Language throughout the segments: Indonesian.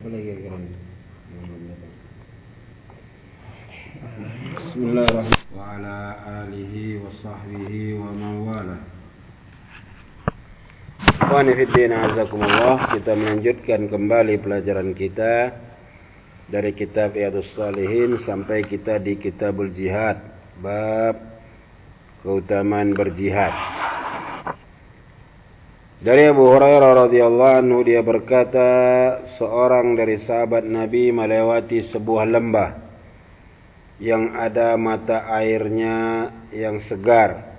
lagi kira-kira? Bismillahirrahmanirrahim. Wa ala alihi wa sahbihi wa man wala. Ikhwani fid din, azakumullah. Kita melanjutkan kembali pelajaran kita dari kitab Riyadhus Shalihin sampai kita di Kitabul Jihad, bab keutamaan berjihad. Dari Abu Hurairah radhiyallahu anhu, dia berkata, seorang dari sahabat Nabi melewati sebuah lembah yang ada mata airnya yang segar.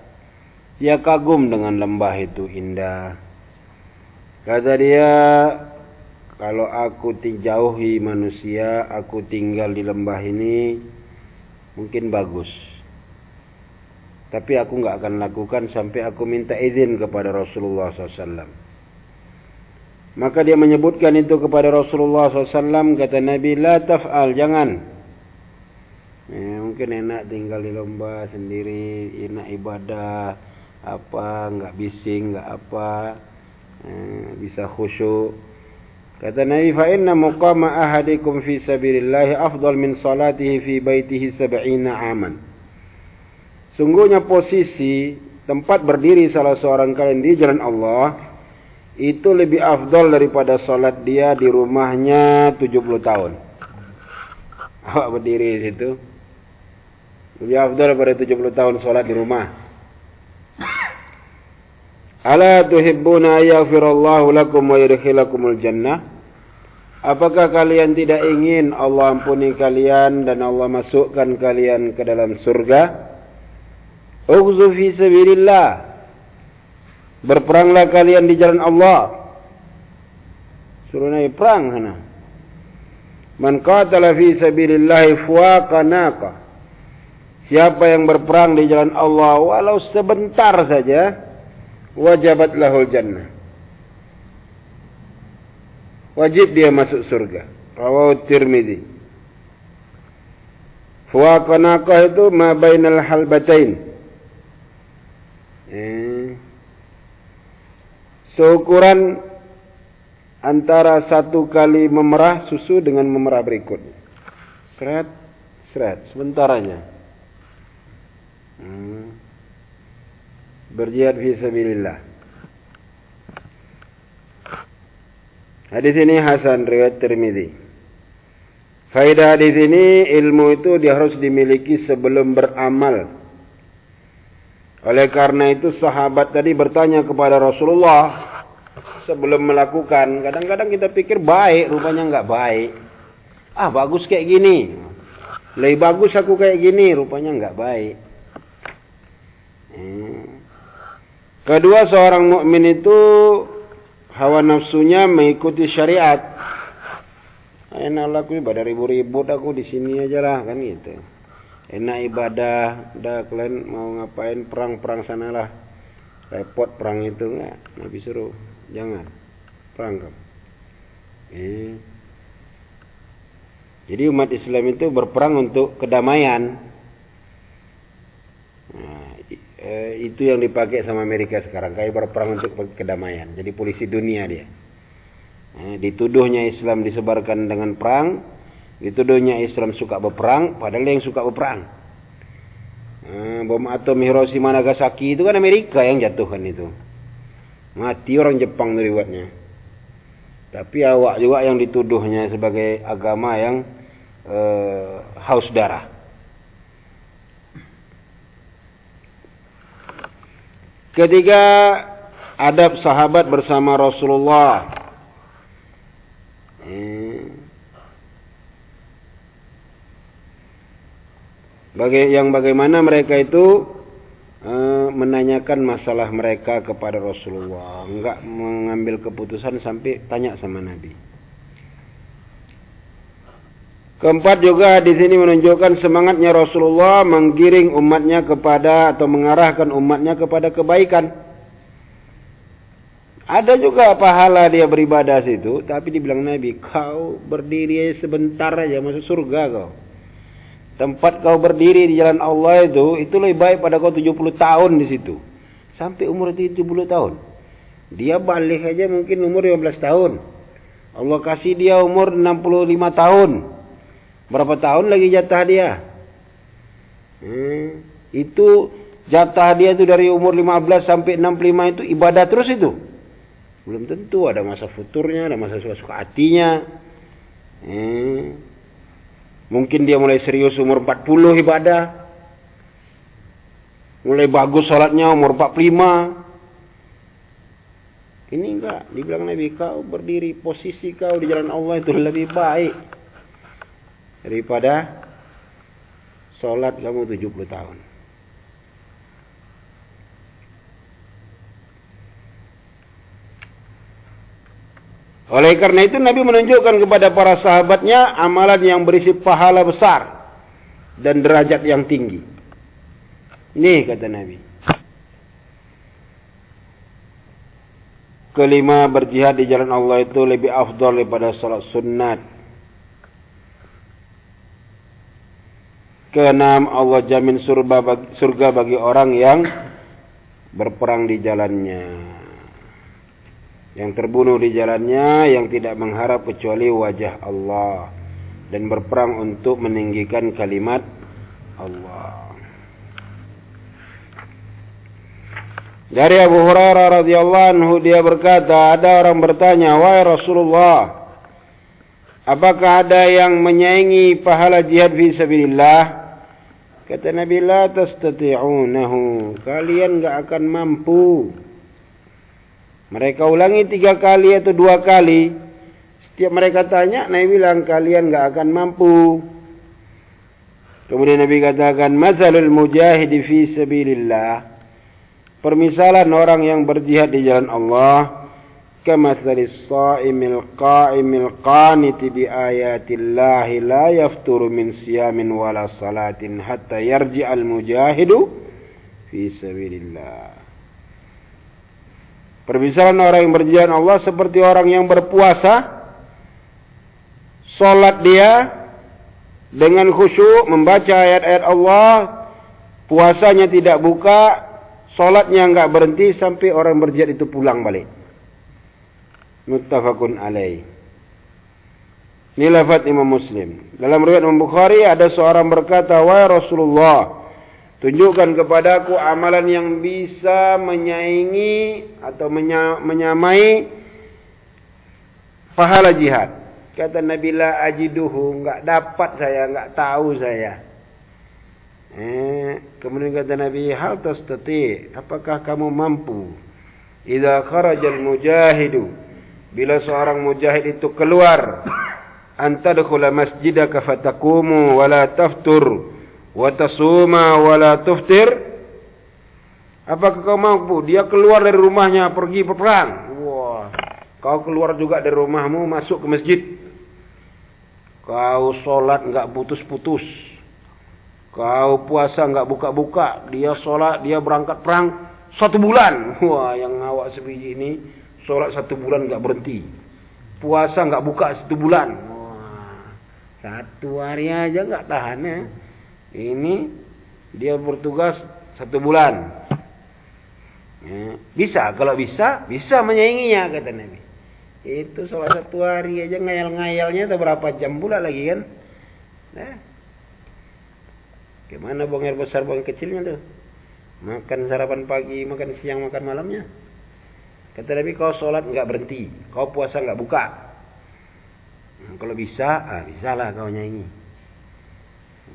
Dia kagum dengan lembah itu indah. Kata dia, kalau aku dijauhi manusia, aku tinggal di lembah ini, mungkin bagus. Tapi aku enggak akan lakukan sampai aku minta izin kepada Rasulullah SAW. Maka dia menyebutkan itu kepada Rasulullah SAW. Kata Nabi, la taf'al, jangan. Mungkin enak tinggal di lembah sendiri, enak ibadah, enggak bising, enggak bisa khusyuk. Kata Nabi, fa inna muqama ahadikum fi sabilillah afdal min salatihi fi baitihi 70 aman. Sungguhnya posisi tempat berdiri salah seorang kalian di jalan Allah itu lebih afdal daripada salat dia di rumahnya 70 tahun. Awak berdiri di situ lebih afdal daripada 70 tahun salat di rumah. Ala tuhibbuna yaghfirallahu lakum wa yudkhilakumul jannah? Apakah kalian tidak ingin Allah ampuni kalian dan Allah masukkan kalian ke dalam surga? Ughzu fi sabilillah, berperanglah kalian di jalan Allah. Suruh naik perang sana. Man qatala fi sabilillah fuwaqa naqa, siapa yang berperang di jalan Allah walau sebentar saja, wajabat lahul jannah, wajib dia masuk surga. Rawahu Tirmidzi. Fuwaqa naqa itu ma bainal halbatain, seukuran antara satu kali memerah susu dengan memerah berikutnya. Seret, sebentar aja. Berjihad fi sabilillah. Hadis ini hasan, riwayat Tirmidzi. Faedah hadis ini, ilmu itu dia harus dimiliki sebelum beramal. Oleh karena itu sahabat tadi bertanya kepada Rasulullah sebelum melakukan. Kadang-kadang kita pikir baik, rupanya enggak baik. Bagus kayak gini, lebih bagus aku kayak gini, rupanya enggak baik. Kedua, seorang mukmin itu hawa nafsunya mengikuti syariat. Enak aku ibadah ribut-ribut, aku di sini aja lah, kan gitu. Enak ibadah, dah kalian mau ngapain perang sanalah. Repot perang itu enggak. Nabi suruh, jangan perang kamu. Jadi umat Islam itu berperang untuk kedamaian. Itu yang dipakai sama Amerika sekarang, kayak berperang untuk kedamaian. Jadi polisi dunia dia. Dituduhnya Islam disebarkan dengan perang. Dituduhnya Islam suka berperang, padahal yang suka berperang. Bom atom Hiroshima Nagasaki itu kan Amerika yang jatuhkan itu. Mati orang Jepang dari buatnya. Tapi awak juga yang dituduhnya sebagai agama yang haus darah. Ketiga, adab sahabat bersama Rasulullah. Bagaimana mereka itu menanyakan masalah mereka kepada Rasulullah, enggak mengambil keputusan sampai tanya sama Nabi. Keempat juga di sini menunjukkan semangatnya Rasulullah menggiring umatnya kepada atau mengarahkan umatnya kepada kebaikan. Ada juga pahala dia beribadah situ, tapi dibilang Nabi, kau berdiri sebentar aja masuk surga kau. Tempat kau berdiri di jalan Allah itu lebih baik pada kau 70 tahun di situ. Sampai umur 70 tahun. Dia balik aja mungkin umur 15 tahun. Allah kasih dia umur 65 tahun. Berapa tahun lagi jatah dia? Itu jatah dia itu dari umur 15 sampai 65 itu ibadah terus itu. Belum tentu, ada masa futurnya, ada masa suka hatinya. Mungkin dia mulai serius umur 40 ibadah. Mulai bagus salatnya umur 45. Ini enggak, dibilang Nabi, kau berdiri posisi kau di jalan Allah itu lebih baik daripada salat kamu 70 tahun. Oleh karena itu Nabi menunjukkan kepada para sahabatnya amalan yang berisi pahala besar dan derajat yang tinggi. Ini kata Nabi. Kelima, berjihad di jalan Allah itu lebih afdal daripada salat sunat. Keenam, Allah jamin surga bagi orang yang berperang di jalannya, yang terbunuh di jalannya, yang tidak mengharap kecuali wajah Allah, dan berperang untuk meninggikan kalimat Allah. Dari Abu Hurairah radhiyallahu anhu, dia berkata, ada orang bertanya, wahai Rasulullah, apakah ada yang menyaingi pahala jihad fi sabilillah? Kata Nabi, la tastati'unahu, kalian enggak akan mampu. Mereka ulangi 3 kali atau 2 kali. Setiap mereka tanya, Nabi bilang, kalian enggak akan mampu. Kemudian Nabi katakan, mazalul mujahidi fi sabilillah, permisalan orang yang berjihad di jalan Allah, kamathalis sha'imil qa'imil qaniti bi ayatillahi la yafturu min siyamin wala salatin hatta yarji'al mujahidu fi sabilillah. Permisalan orang yang berjihad Allah seperti orang yang berpuasa, salat dia dengan khusyuk membaca ayat-ayat Allah, puasanya tidak buka, salatnya enggak berhenti sampai orang berjihad itu pulang balik. Muttafaqun alaih. Ini lafaz Imam Muslim. Dalam riwayat Imam Bukhari ada seorang berkata, wahai Rasulullah, tunjukkan kepadaku amalan yang bisa menyaingi atau menyamai pahala jihad. Kata Nabi, la ajiduhu, enggak dapat saya, enggak tahu saya. Kemudian kata Nabi, hal tastati, apakah kamu mampu? Idza kharajal mujahidu, bila seorang mujahid itu keluar, antadkhula masjidaka fataqumu wala taftur wa tasuma wala tuftir, apakah kau mampu? Dia keluar dari rumahnya pergi berperang. Wah, kau keluar juga dari rumahmu masuk ke masjid. Kau salat enggak putus-putus. Kau puasa enggak buka-buka, dia solat, dia berangkat perang 1 bulan. Wah, yang awak sebiji ini solat 1 bulan enggak berhenti. Puasa enggak buka 1 bulan. Wah, 1 hari aja enggak tahan ya. Ini dia bertugas 1 bulan. Bisa, kalau bisa menyainginya kata Nabi. Itu solat 1 hari aja ngayal-ngayalnya itu berapa jam pula lagi kan? Gimana buang air besar, buang kecilnya tuh? Makan sarapan pagi, makan siang, makan malamnya. Kata Nabi, kau sholat enggak berhenti, kau puasa enggak buka. Kalau bisa, bisalah kau nyanyi.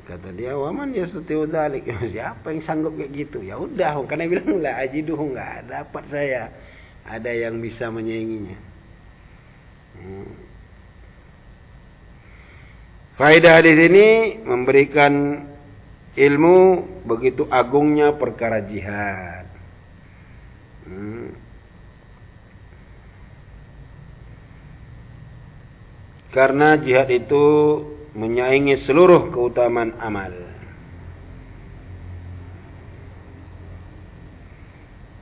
Kata dia, waman yastati'u dzalik. Siapa yang sanggup kayak gitu? Ya udah, karena bilang la ajiduhu, enggak dapat saya. Ada yang bisa menyainginya. Faedah di sini memberikan ilmu begitu agungnya perkara jihad. Karena jihad itu menyaingi seluruh keutamaan amal.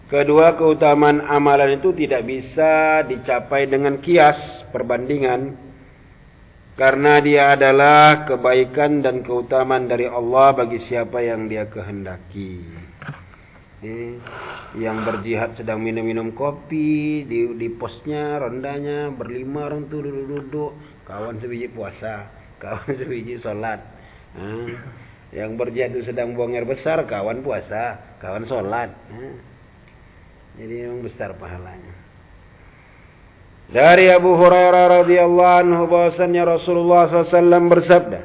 Kedua, keutamaan amalan itu tidak bisa dicapai dengan kias, perbandingan. Karena dia adalah kebaikan dan keutamaan dari Allah bagi siapa yang dia kehendaki. Yang berjihad sedang minum-minum kopi di posnya, rondanya, berlima orang tu duduk-duduk, kawan sebiji puasa, kawan sebiji solat. Yang berjihad itu sedang buang air besar, kawan puasa, kawan solat. Jadi memang besar pahalanya. Dari Abu Hurairah radhiyallahu anhu bahwasanya Rasulullah SAW bersabda,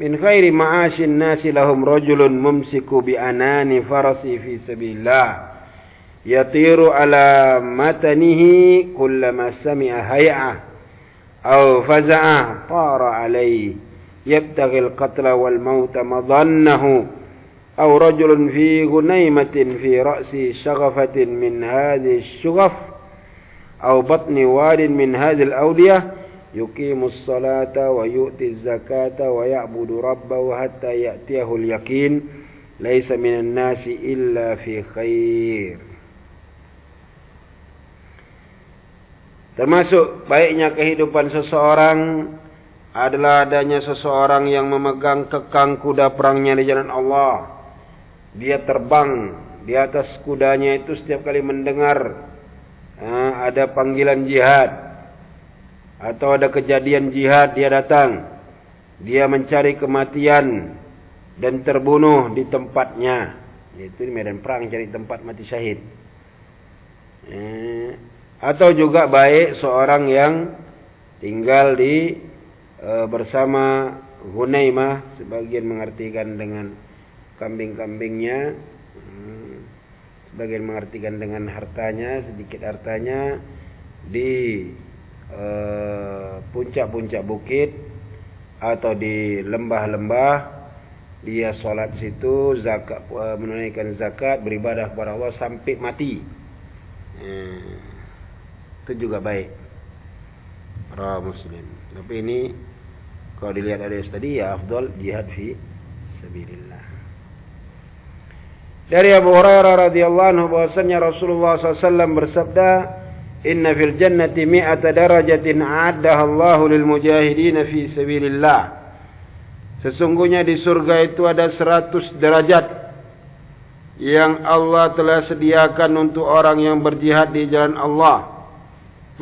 min khairi ma'asyin nasi lahum rajulun mumsiku bi anani farasi fi sabilillah yatiru ala matanihi kullama sami'a hay'ah aw faza'ah tara alayhi yabtaghi al-qatla wal mauta madannahu aw rajulun fi ghunaymatin fi ra'si shaghafatin min hadhihi ash-shughaf أو بطن واد من هذه الأودية يقيم الصلاة ويؤتي الزكاة ويعبد ربه حتى يأتيه اليقين ليس من الناس إلا في خير. Termasuk baiknya kehidupan seseorang adalah adanya seseorang yang memegang kekang kuda perangnya di jalan Allah. Dia terbang di atas kudanya itu setiap kali mendengar ada panggilan jihad atau ada kejadian jihad, dia datang, dia mencari kematian dan terbunuh di tempatnya, yaitu di medan perang, cari tempat mati syahid. Atau juga baik seorang yang tinggal di bersama Hunaimah, sebagian mengartikan dengan kambing-kambingnya, sebagian mengartikan dengan hartanya, sedikit hartanya, di puncak-puncak bukit atau di lembah-lembah. Dia solat situ, zakat, menunaikan zakat, beribadah kepada Allah sampai mati. Itu juga baik. Para muslim. Tapi ini kalau dilihat dari tadi, ya afdal jihad fi sabilillah. Dari Abu Hurairah radhiyallahu anhu bahwasanya Rasulullah SAW bersabda, "Inna fil jannati mi'ata darajatin a'addaha Allahu lil mujahidin fi sabilillah." Sesungguhnya di surga itu ada 100 derajat yang Allah telah sediakan untuk orang yang berjihad di jalan Allah.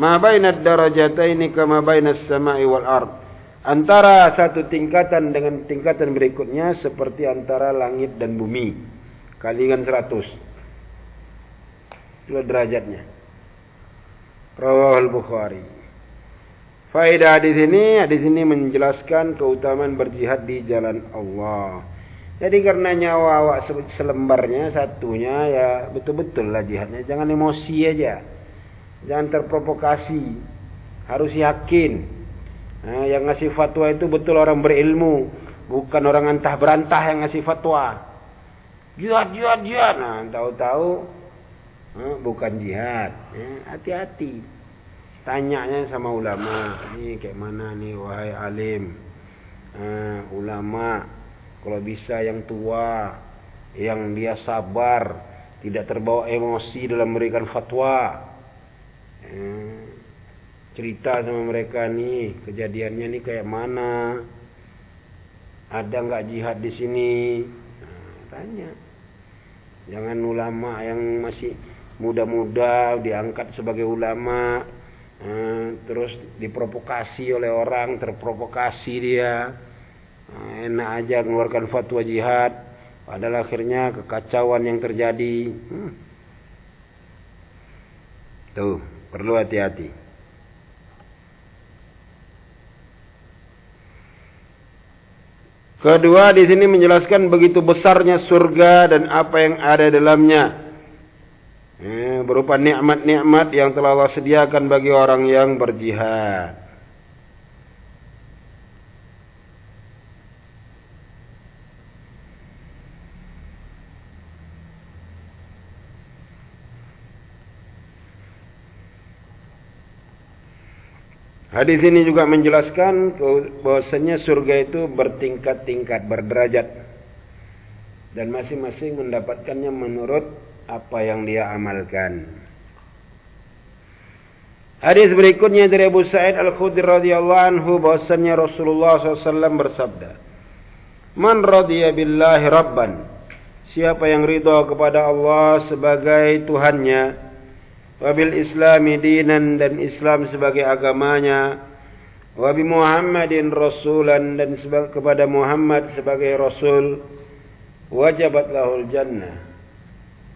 Ma bainad darajataini kama bainas sama'i wal ard. Antara satu tingkatan dengan tingkatan berikutnya seperti antara langit dan bumi. Kalikan 100. Itu derajatnya. Rawahul Bukhari. Faedah hadis ini menjelaskan keutamaan berjihad di jalan Allah. Jadi karena nyawa awak selembarnya, satunya, ya betul-betul lah jihadnya. Jangan emosi aja. Jangan terprovokasi. Harus yakin. Yang ngasih fatwa itu betul orang berilmu, bukan orang antah berantah yang ngasih fatwa. Jihad. Nah, tahu-tahu bukan jihad. Hati-hati. Tanyanya sama ulama. Ini kayak mana nih wahai alim? Ulama, kalau bisa yang tua, yang dia sabar, tidak terbawa emosi dalam memberikan fatwa. Cerita sama mereka nih, kejadiannya nih kayak mana? Ada nggak jihad di sini? Tanya. Jangan ulama yang masih muda-muda diangkat sebagai ulama, terus diprovokasi oleh orang, terprovokasi dia, enak aja mengeluarkan fatwa jihad, padahal akhirnya kekacauan yang terjadi. Tuh, perlu hati-hati. Kedua, di sini menjelaskan begitu besarnya surga dan apa yang ada dalamnya, berupa nikmat-nikmat yang telah Allah sediakan bagi orang yang berjihad. Hadis ini juga menjelaskan bahwasanya surga itu bertingkat-tingkat, berderajat, dan masing-masing mendapatkannya menurut apa yang dia amalkan. Hadis berikutnya dari Abu Sa'id Al-Khudri radhiyallahu anhu bahwasanya Rasulullah SAW bersabda, "Man radiya billahi rabban." siapa yang ridha kepada Allah sebagai Tuhannya, wabil Islami dinan, dan Islam sebagai agamanya, wabi Muhammadin rasulan, dan kepada Muhammad sebagai rasul, wajabat lahul jannah,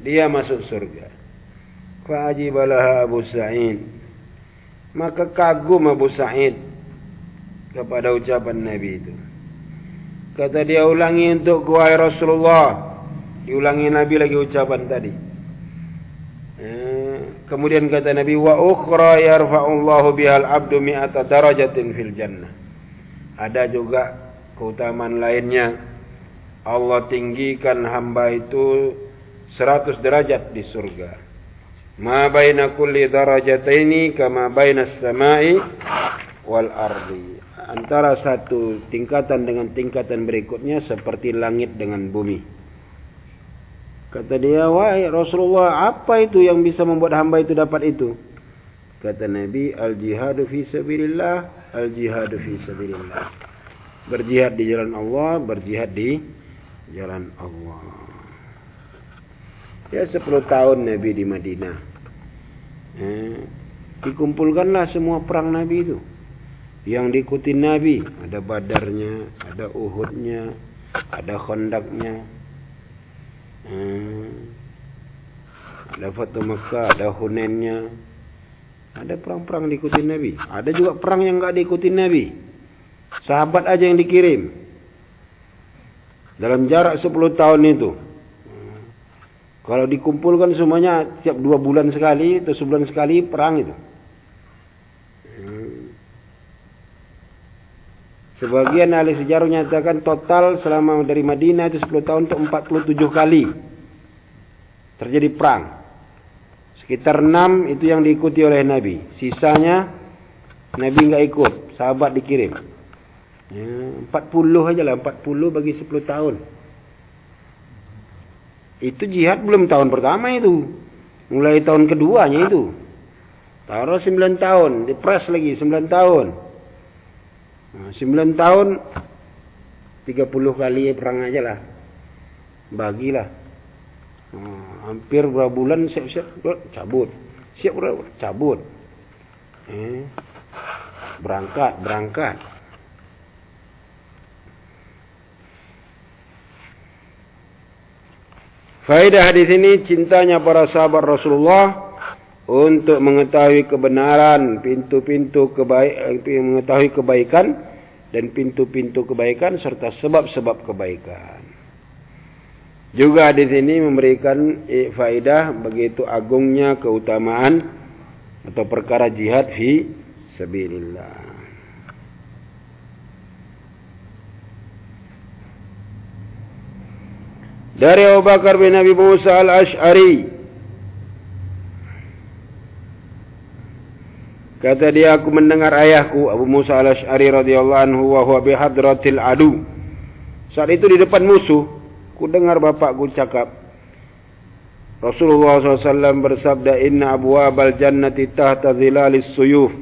dia masuk surga. Fa'ajibalah Abu Sa'id, maka kagum Abu Sa'id kepada ucapan Nabi itu. Kata dia, ulangi untuk wahai Rasulullah. Diulangi Nabi lagi ucapan tadi. Kemudian kata Nabi, wa ukhra yarfa'ullahu bihal abdu mi'ata darajatin fil jannah. Ada juga keutamaan lainnya. Allah tinggikan hamba itu 100 derajat di surga. Ma baina kulli darajataini kama baina as-sama'i wal ardi. Antara satu tingkatan dengan tingkatan berikutnya seperti langit dengan bumi. Kata dia, wahai Rasulullah, apa itu yang bisa membuat hamba itu dapat itu? Kata Nabi, al-jihadu fi sabilillah, al-jihadu fi sabilillah. Berjihad di jalan Allah, berjihad di jalan Allah. Ya 10 tahun Nabi di Madinah. Dikumpulkanlah semua perang Nabi itu. Yang diikuti Nabi, ada Badarnya, ada Uhudnya, ada Khandaqnya. Ada Fatu Makkah, ada Hunainnya. Ada perang-perang diikuti Nabi. Ada juga perang yang enggak diikuti Nabi. Sahabat aja yang dikirim. Dalam jarak 10 tahun itu. Kalau dikumpulkan semuanya tiap 2 bulan sekali atau sebulan sekali perang itu. Sebagian ahli sejarah menyatakan total selama dari Madinah itu 10 tahun itu 47 kali terjadi perang. Sekitar 6 itu yang diikuti oleh Nabi. Sisanya Nabi enggak ikut, sahabat dikirim. 40 aja lah, 40 bagi 10 tahun. Itu jihad belum tahun pertama itu. Mulai tahun keduanya itu. Taruh 9 tahun, dipres lagi 9 tahun. 9 tahun 30 kali perang aja lah. Bagilah. Hampir berapa bulan siap-siap cabut. Siap berapa cabut. Berangkat. Faedah hadis ini, cintanya para sahabat Rasulullah untuk mengetahui kebenaran, pintu-pintu mengetahui kebaikan dan pintu-pintu kebaikan serta sebab-sebab kebaikan. Juga di sini memberikan faedah begitu agungnya keutamaan atau perkara jihad fi sabilillah. Dari Abu Bakar bin Abi Musa al-Ash'ari, kata dia, aku mendengar ayahku Abu Musa al-Ash'ari radhiyallahu anhu wa huwa bi hadratil adu. Saat itu di depan musuh, ku dengar bapakku cakap, Rasulullah SAW bersabda, inna abwabal jannati tahta zilalis suyuf.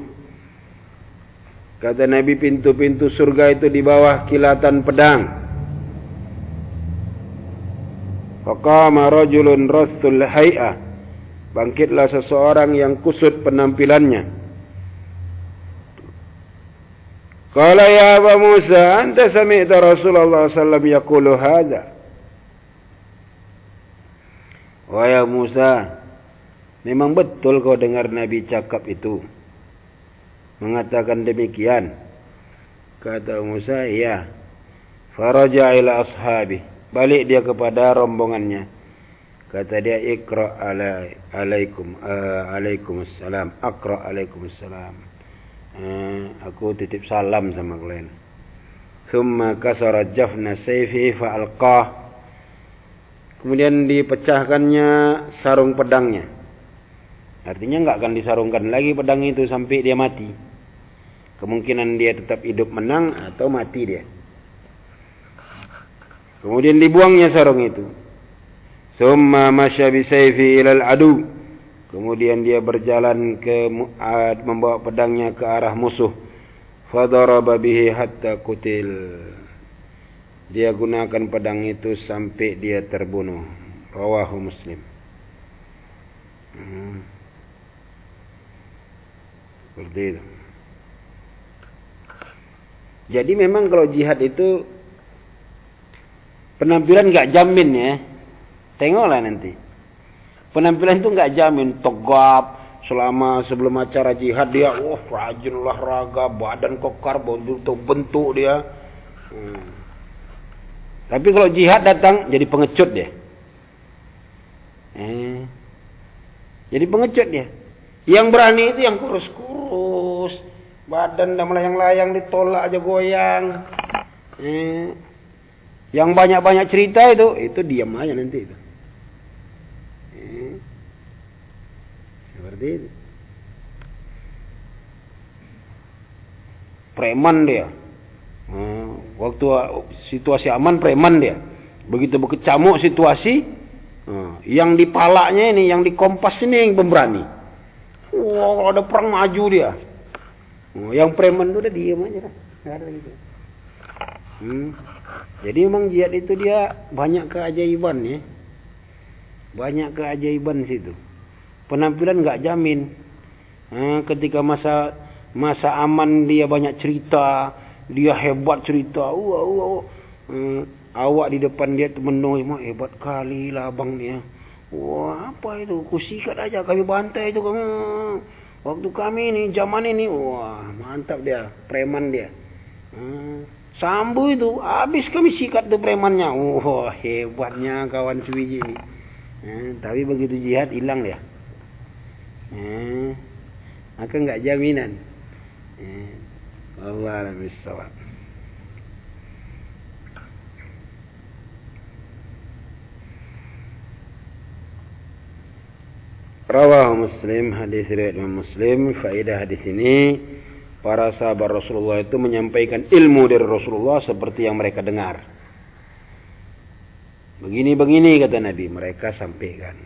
Kata Nabi, pintu-pintu surga itu di bawah kilatan pedang. Faqama rajulun rasul hay'ah. Bangkitlah seseorang yang kusut penampilannya. Qala ya Abu Musa, anta sami'ta Rasulullah sallallahu yaqulu hadza. Wahai Musa, memang betul kau dengar Nabi cakap itu, mengatakan demikian. Kata Musa, iya. Faraja ila ashabi, balik dia kepada rombongannya. Kata dia, Iqra alaikumussalam. Aqra alaikumussalam. Aku titip salam sama kalian. Thumma kasara jafna sayfi fa'alqah. Kemudian dipecahkannya sarung pedangnya. Artinya enggak akan disarungkan lagi pedang itu sampai dia mati. Kemungkinan dia tetap hidup menang atau mati dia. Kemudian dibuangnya sarung itu. Summa masya bisayfi ilal adu. Kemudian dia berjalan membawa pedangnya ke arah musuh. Fadaraba bihi hatta kutil. dia gunakan pedang itu sampai dia terbunuh. Rawahu Muslim. Seperti itu. Jadi memang kalau jihad itu penampilan nggak jamin ya. Tengoklah nanti. Penampilan itu nggak jamin. Tegap selama sebelum acara jihad dia, rajin olahraga, badan kekar, bentuk dia. Tapi kalau jihad datang jadi pengecut dia. Jadi pengecut dia. Yang berani itu yang kurus-kurus, badan dah melayang-layang, ditolak aja goyang. Yang banyak-banyak cerita itu diam aja nanti itu. Seperti itu. Preman dia. Waktu situasi aman preman dia. Begitu berkecamuk situasi, yang dipalaknya ini, yang dikompas ini yang pemberani. Kalau ada perang maju dia. Yang preman itu udah diam aja kan. Enggak ada gitu. Jadi memang jihad itu dia banyak keajaiban ya. Banyak keajaiban situ. Penampilan enggak jamin. Ketika masa aman dia banyak cerita, dia hebat cerita. Awak di depan dia menung, hebat kali lah abang dia. Wah, apa itu? Kusikat aja kami bantai itu kamu. Waktu kami ini zaman ini, wah mantap dia, preman dia. Sambu itu, habis kami sikat tuh premannya. Wah hebatnya kawan sebiji ini. Tapi begitu jihad hilang dia. Maka enggak jaminan. Allah alhamdulillah. Rawahu Muslim, hadis riwayat Imam Muslim. Faedah hadis ini, para sahabat Rasulullah itu menyampaikan ilmu dari Rasulullah seperti yang mereka dengar. Begini-begini kata Nabi, mereka sampaikan.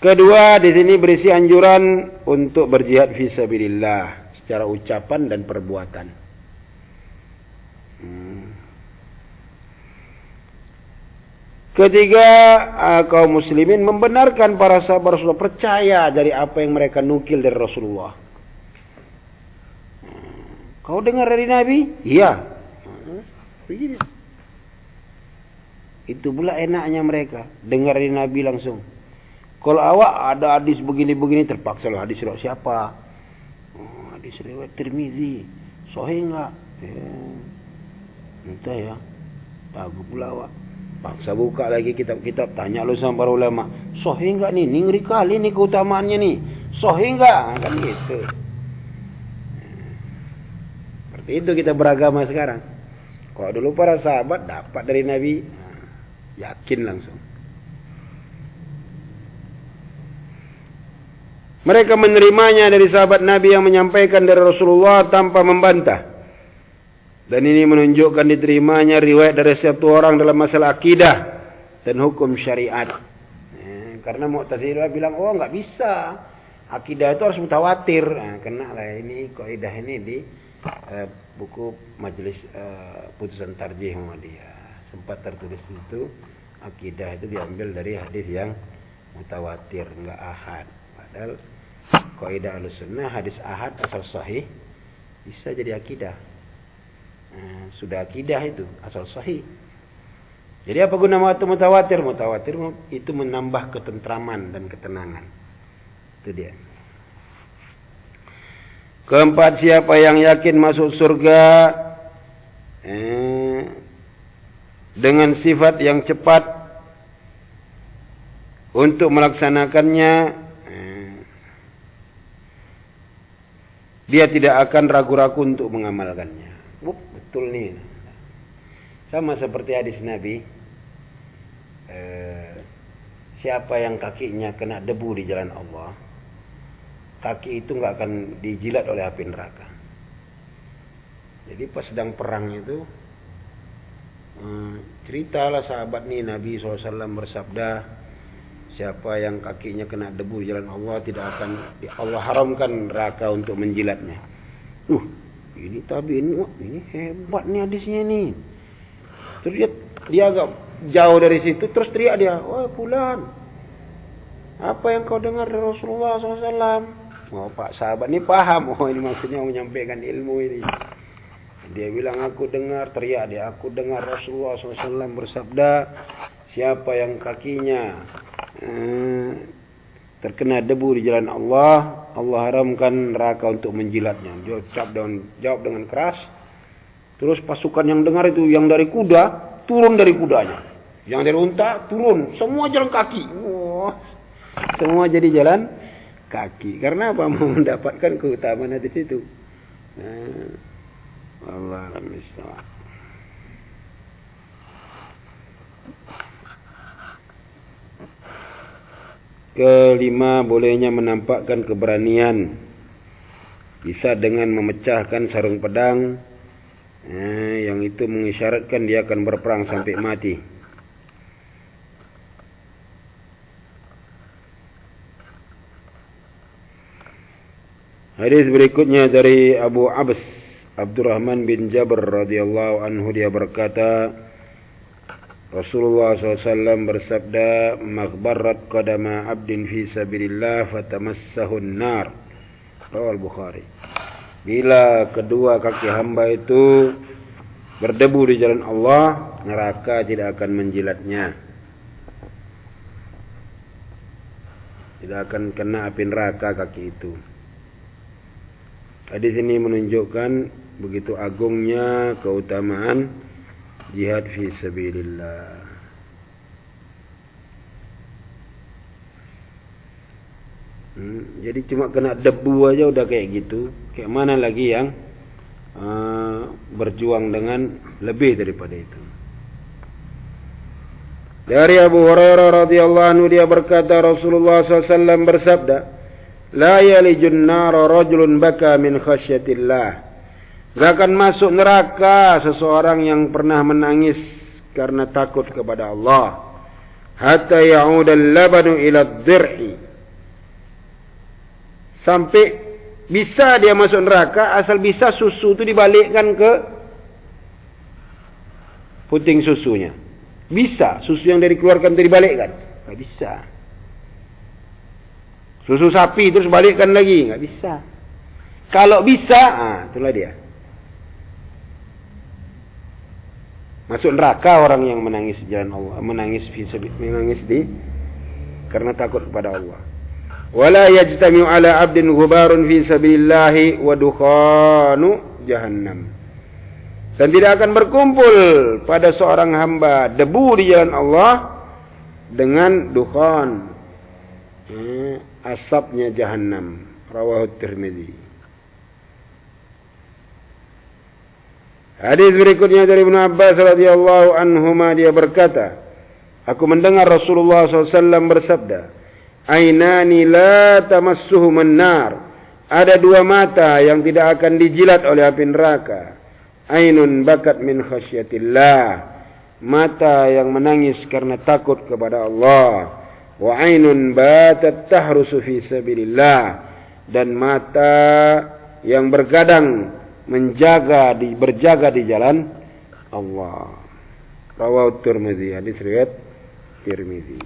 Kedua, di sini berisi anjuran untuk berjihad fi sabilillah secara ucapan dan perbuatan. Ketiga, kaum muslimin membenarkan para sahabat Rasulullah, percaya dari apa yang mereka nukil dari Rasulullah. Kau dengar dari Nabi? Iya. Begini. Itu pula enaknya mereka, dengar dari Nabi langsung. Kalau awak ada hadis begini-begini, terpaksa lah hadis riwayat siapa? Hadis riwayat Tirmizi. Sahih enggak? Entah ya. Tahu pula awak. Paksa buka lagi kitab-kitab, tanya lu sama para ulama, sahih enggak nih? Ini ngeri kali nih keutamaannya nih. Sahih enggak? Kan gitu. Seperti itu kita beragama sekarang. Kalau dulu para sahabat dapat dari Nabi, yakin langsung. Mereka menerimanya dari sahabat Nabi yang menyampaikan dari Rasulullah tanpa membantah. Dan ini menunjukkan diterimanya riwayat dari satu orang dalam masalah akidah dan hukum syariat. Karena Mu'tazilah bilang, enggak bisa. Akidah itu harus mutawatir. Kena lah ini kaidah ini di buku majelis putusan tarjih Muhammadiyah. Sempat tertulis itu, akidah itu diambil dari hadis yang mutawatir, enggak ahad. Padahal kaidah Ahlussunnah hadis ahad asal sahih bisa jadi akidah. Sudah akidah itu asal sahih. Jadi apa guna mutawatir? Mutawatir itu menambah ketentraman dan ketenangan. Itu dia. Keempat, siapa yang yakin masuk surga dengan sifat yang cepat untuk melaksanakannya, dia tidak akan ragu-ragu untuk mengamalkannya. Betul nih. Sama seperti hadis Nabi, siapa yang kakinya kena debu di jalan Allah, kaki itu nggak akan dijilat oleh api neraka. Jadi pas sedang perang itu, ceritalah sahabat nih, Nabi SAW bersabda, siapa yang kakinya kena debu di jalan Allah, tidak akan Allah haramkan neraka untuk menjilatnya. Ini tabi'in, wah, ini hebat nih hadisnya nih. Terus dia agak jauh dari situ, terus teriak dia, wah fulan, apa yang kau dengar dari Rasulullah SAW? Oh Pak sahabat ini paham, oh ini maksudnya menyampaikan ilmu ini. Dia bilang, aku dengar, teriak dia, aku dengar Rasulullah SAW bersabda, siapa yang kakinya terkena debu di jalan Allah, Allah haramkan neraka untuk menjilatnya. Jawab dengan keras. Terus pasukan yang dengar itu, yang dari kuda, turun dari kudanya. Yang dari unta, turun. Semua jalan kaki. Wah, semua jadi jalan kaki. Karena apa? Mau mendapatkan keutamaan di situ. Allah alhamdulillah. Kelima, bolehnya menampakkan keberanian. Bisa dengan memecahkan sarung pedang, yang itu mengisyaratkan dia akan berperang sampai mati. Hadis berikutnya dari Abu Abs Abdurrahman bin Jabr radhiyallahu anhu, dia berkata, Rasulullah SAW bersabda, "Maghbarrat qadama 'abdin fi sabilillah fatamassahu an-nar." Riwayat Bukhari. Bila kedua kaki hamba itu berdebu di jalan Allah, neraka tidak akan menjilatnya. Tidak akan kena api neraka kaki itu. Hadis ini menunjukkan begitu agungnya keutamaan jihad fi sabilillah. Jadi cuma kena debu aja udah kayak gitu. Kayak mana lagi yang berjuang dengan lebih daripada itu. Dari Abu Hurairah radhiyallahu anhu, dia berkata, Rasulullah SAW bersabda, "La yalijun nara rajulun baka min khasyatillah." Gak akan masuk neraka seseorang yang pernah menangis karena takut kepada Allah. Hatta ya'udal labanu ila dhir'i. Sampai bisa dia masuk neraka asal bisa susu itu dibalikkan ke puting susunya. Bisa susu yang dari keluarkan itu dibalikkan. Gak bisa. Susu sapi terus balikkan lagi. Gak bisa. Kalau bisa, itulah dia. Masuk neraka orang yang menangis di jalan Allah, menangis karena takut kepada Allah. Wala yajtami'u 'ala 'abdin ghubarun fi sabilillah wa dukhanu jahannam. Dan tidak akan berkumpul pada seorang hamba debu di jalan Allah dengan dukhan, asapnya jahannam. Rawahu Tirmidzi. Hadis berikutnya dari Ibnu Abbas radhiyallahu anhuma, dia berkata, aku mendengar Rasulullah SAW bersabda, "Ainani la tamassuhum an-nar." Ada dua mata yang tidak akan dijilat oleh api neraka. Ainun bakat min khasyatillah. Mata yang menangis karena takut kepada Allah. Wa ainun batat tahrusu fi sabilillah. Dan mata yang bergadang berjaga di jalan Allah. Rawahu Tirmidzi. Hadis riwayat Tirmidzi.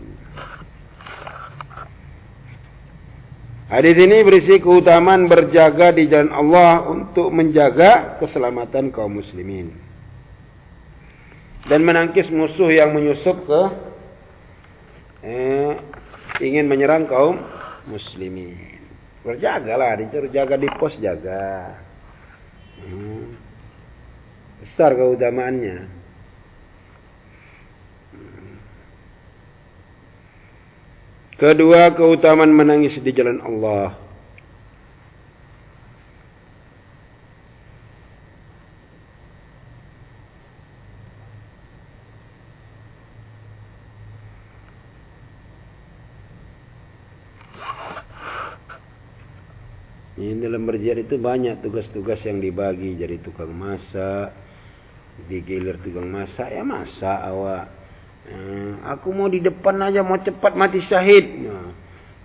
Hadis ini berisi keutamaan berjaga di jalan Allah untuk menjaga keselamatan kaum muslimin dan menangkis musuh yang menyusup ke ingin menyerang kaum muslimin. Berjagalah, disuruh jaga di pos jaga. Besar keutamaannya. Kedua, keutamaan menangis di jalan Allah. Ini dalam berjihad itu banyak tugas-tugas yang dibagi. Jadi tukang masak, digilir tukang masak, ya masak awak. Aku mau di depan aja, mau cepat mati syahid.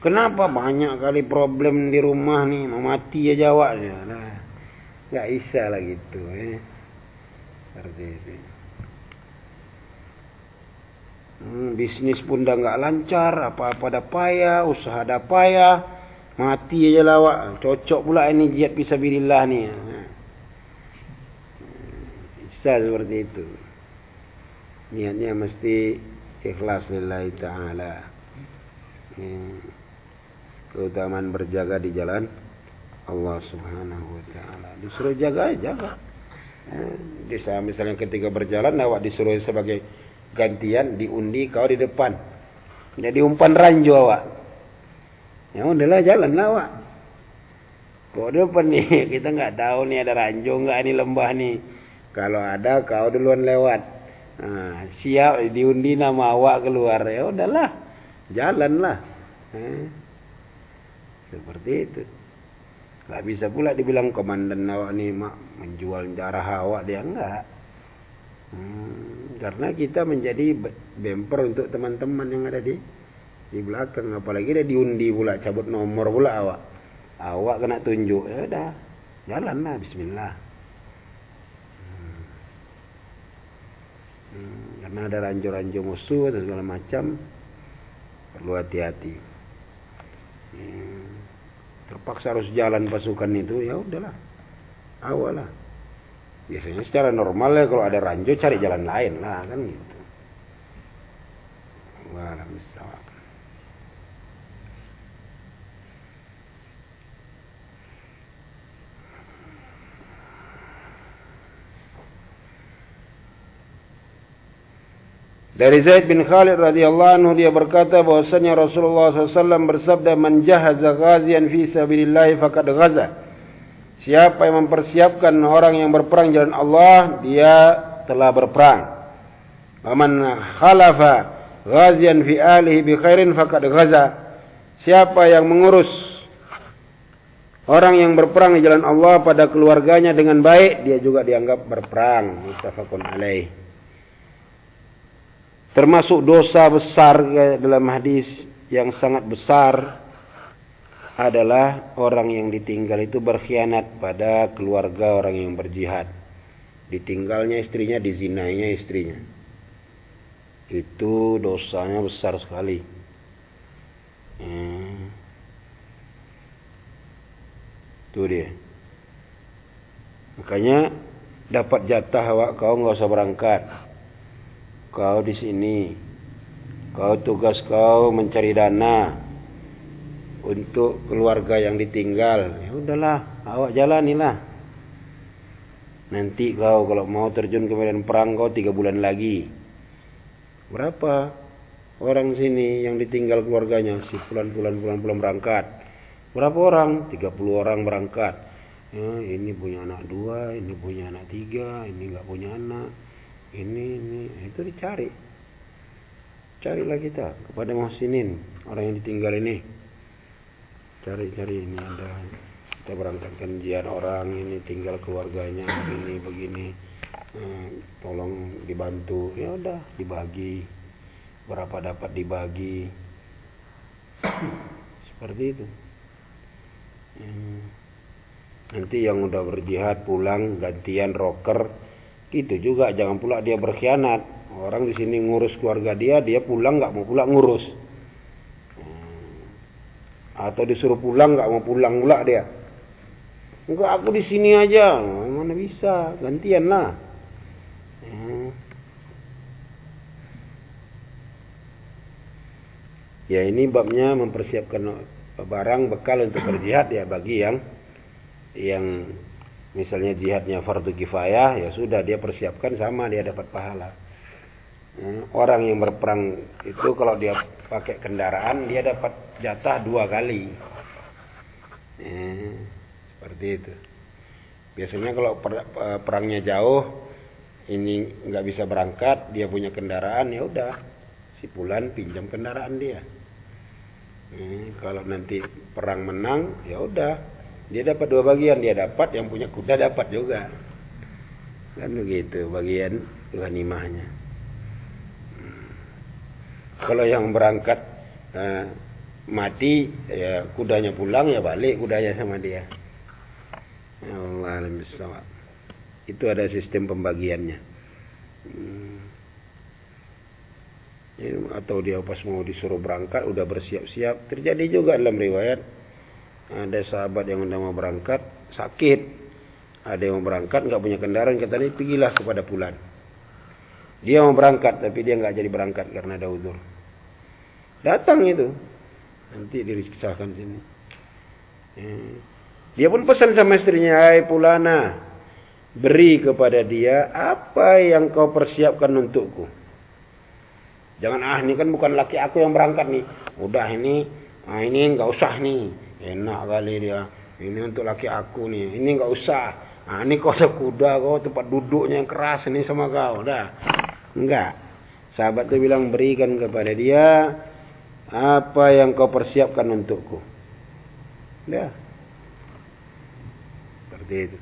Kenapa? Banyak kali problem di rumah nih, mau mati aja awak. Nggak bisa lah gitu. Seperti itu. Bisnis pun dah nggak lancar, apa-apa dah payah, usaha dah payah, mati aja lawak. Cocok pula ini jihad fisabilillah ni. Bisa seperti itu. Niatnya mesti ikhlas lillahi ta'ala. Keutamaan berjaga di jalan Allah subhanahu wa ta'ala. Disuruh jaga, jaga. Misalnya ketika berjalan, awak disuruh sebagai gantian diundi kau di depan. Jadi umpan ranjau awak. Ya udahlah jalanlah awak. Kau depan nih, kita nggak tahu nih ada ranjau nggak ini lembah nih. Kalau ada kau duluan lewat. Siap diundi nama awak keluar. Ya udahlah, jalanlah. Seperti itu. Nggak bisa pula dibilang komandan awak nih mak menjual darah awak, dia enggak. Karena kita menjadi bemper untuk teman-teman yang ada di belakang. Apalagi dia diundi pula, cabut nomor pula awak. Awak kena tunjuk. Ya udah, jalanlah, bismillah. Karena ada ranjau-ranjau musuh dan segala macam, perlu hati-hati. Terpaksa harus jalan pasukan itu, ya udahlah, awal lah. Biasanya secara normal ya kalau ada ranjau cari jalan lain lah kan gitu. Waalaikumsalam. Dari Zaid bin Khalid radhiyallahu anhu dia berkata bahwasanya Rasulullah SAW bersabda, "Man jahaza ghazian fi sabilillah faqad ghaza." Siapa yang mempersiapkan orang yang berperang jalan Allah, dia telah berperang. Wa man khalafa ghazian fi alihi bi khairin faqad ghaza. Siapa yang mengurus orang yang berperang di jalan Allah pada keluarganya dengan baik, dia juga dianggap berperang. Muttafaqun alaih. Termasuk dosa besar dalam hadis yang sangat besar adalah orang yang ditinggal itu berkhianat pada keluarga orang yang berjihad. Ditinggalnya istrinya, dizinainya istrinya. Itu dosanya besar sekali. Itu dia. Makanya dapat jatah awak kau enggak usah berangkat. Kau di sini. Kau tugas kau mencari dana untuk keluarga yang ditinggal. Ya udahlah, awak jalanilah. Nanti kau kalau mau terjun ke medan perang kau 3 bulan lagi. Berapa orang sini yang ditinggal keluarganya? Si pulang berangkat. Berapa orang? 30 orang berangkat. Ya, ini punya anak 2, ini punya anak 3, ini enggak punya anak. Ini itu dicari. Carilah kita kepada muhsinin, orang yang ditinggal ini. Cari ini ada. Kita berangkatkan jian orang ini tinggal keluarganya begini. Tolong dibantu. Ya udah, dibagi. Berapa dapat dibagi. Seperti itu. Nanti yang udah berjihad pulang gantian roker. Gitu juga, jangan pula dia berkhianat. Orang di sini ngurus keluarga dia pulang nggak mau pula ngurus. Atau disuruh pulang nggak mau pulang pula dia. Enggak, aku di sini aja. Mana bisa, gantian lah. Ya ini babnya mempersiapkan barang bekal untuk berjihad ya bagi yang misalnya jihadnya fardu kifayah, ya sudah dia persiapkan sama dia dapat pahala. Orang yang berperang itu kalau dia pakai kendaraan dia dapat jatah 2 kali. Seperti itu. Biasanya kalau perangnya jauh, ini nggak bisa berangkat, dia punya kendaraan, ya udah si fulan pinjam kendaraan dia. Kalau nanti perang menang, ya udah. Dia dapat 2 bagian, dia dapat, yang punya kuda dapat juga. Kan begitu bagian ghanimahnya. Kalau yang berangkat mati, ya kudanya pulang, ya balik kudanya sama dia. Allah alam bisawab. Itu ada sistem pembagiannya. Atau dia pas mau disuruh berangkat udah bersiap-siap. Terjadi juga dalam riwayat, ada sahabat yang udah mau berangkat sakit, ada yang mau berangkat nggak punya kendaraan, kata dia pergilah kepada fulan. Dia mau berangkat tapi dia nggak jadi berangkat karena ada uzur. Datang itu, nanti dirisahkan sini. Dia pun pesan sama istrinya, hai fulana, beri kepada dia apa yang kau persiapkan untukku. Jangan ini kan bukan laki aku yang berangkat nih. Udah ini nggak usah nih. Enak kali dia. Ini untuk laki aku nih. Ini nggak usah. Ini kau ada kuda, kau tempat duduknya yang keras ini sama kau. Udah. Enggak. Sahabat itu bilang berikan kepada dia apa yang kau persiapkan untukku. Udah. Seperti itu.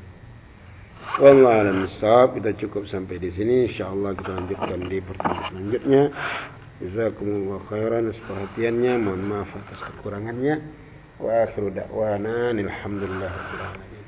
Wallahu a'lam bishawab. Kita cukup sampai di sini. Insyaallah kita lanjutkan di pertemuan selanjutnya. Jazakumullahu khairan atas perhatiannya. Mohon maaf atas kekurangannya. Wa akhiru da'wana alhamdulillah rabbil alamin.